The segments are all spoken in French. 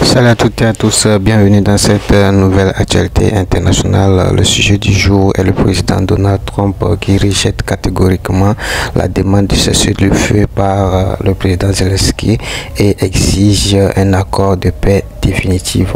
Salut à toutes et à tous, bienvenue dans cette nouvelle actualité internationale. Le sujet du jour est le président Donald Trump qui rejette catégoriquement la demande de cessez-le-feu par le président Zelensky et exige un accord de paix définitive.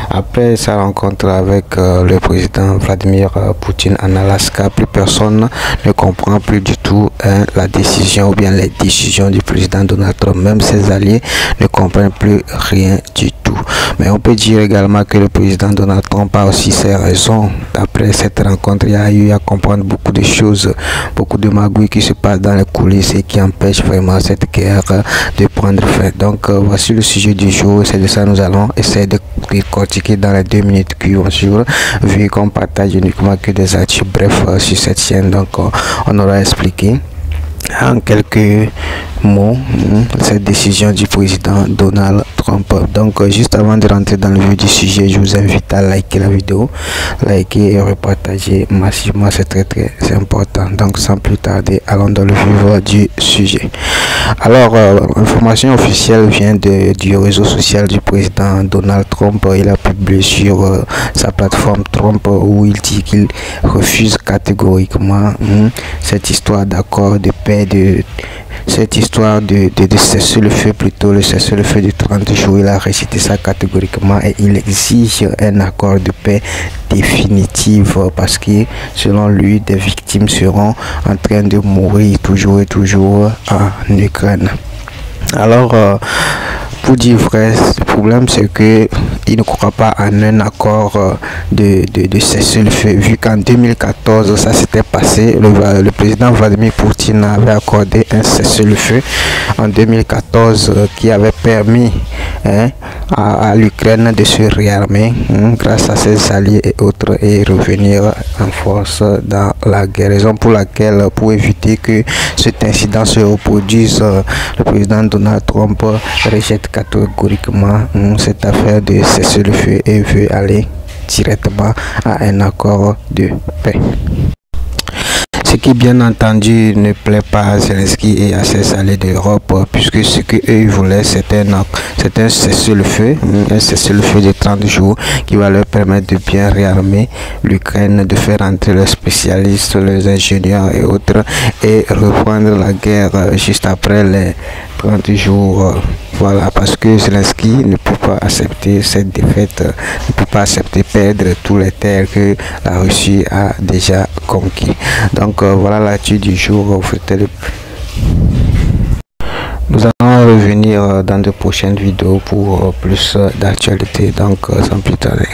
Après sa rencontre avec le président Vladimir Poutine en Alaska, plus personne ne comprend plus du tout la décision ou bien les décisions du président Donald Trump. Même ses alliés ne comprennent plus rien du tout. Mais on peut dire également que le président Donald Trump a aussi ses raisons. Après cette rencontre, il y a eu à comprendre beaucoup de choses, beaucoup de magouilles qui se passent dans les coulisses et qui empêchent vraiment cette guerre de prendre fin. Donc voici le sujet du jour. C'est de ça nous allons essayer de décortiquer dans les 2 minutes qui vont suivre, vu qu'on partage uniquement que des actus brefs sur cette chaîne. Donc on aura expliqué en quelques mots cette décision du président Donald Trump. Donc juste avant de rentrer dans le vif du sujet, je vous invite à liker la vidéo, liker et repartager massivement, c'est très important. Donc sans plus tarder, allons dans le vif du sujet. Alors information officielle vient du réseau social du président Donald Trump. Il a publié sur sa plateforme Trump où il dit qu'il refuse catégoriquement cette histoire d'accord de paix, cette histoire de cessez-le-feu, plutôt le cessez-le-feu de 30 jours. Il a récité ça catégoriquement et il exige un accord de paix définitif parce que selon lui, des victimes seront en train de mourir toujours et toujours en Ukraine. Alors pour dire vrai, le problème c'est que il ne croit pas en un accord de cessez-le-feu, vu qu'en 2014 ça s'était passé. Le président Vladimir Poutine avait accordé un cessez-le-feu en 2014 qui avait permis à l'Ukraine de se réarmer grâce à ses alliés et autres et revenir en force dans la guerre. Raison pour laquelle, pour éviter que cet incident se reproduise, le président Donald Trump rejette catégoriquement cette affaire de cessez-le-feu et veut aller directement à un accord de paix. Ce qui bien entendu ne plaît pas à Zelensky et à ses alliés d'Europe, puisque ce qu'eux voulaient c'est un cessez-le-feu, un cessez-le-feu de 30 jours qui va leur permettre de bien réarmer l'Ukraine, de faire entrer les spécialistes, les ingénieurs et autres et reprendre la guerre juste après les 30 jours. Voilà, parce que Zelensky ne peut pas accepter cette défaite, ne peut pas accepter perdre tous les terres que la Russie a déjà conquis. Donc voilà l'actu du jour. Nous allons revenir dans de prochaines vidéos pour plus d'actualité. Donc sans plus tarder.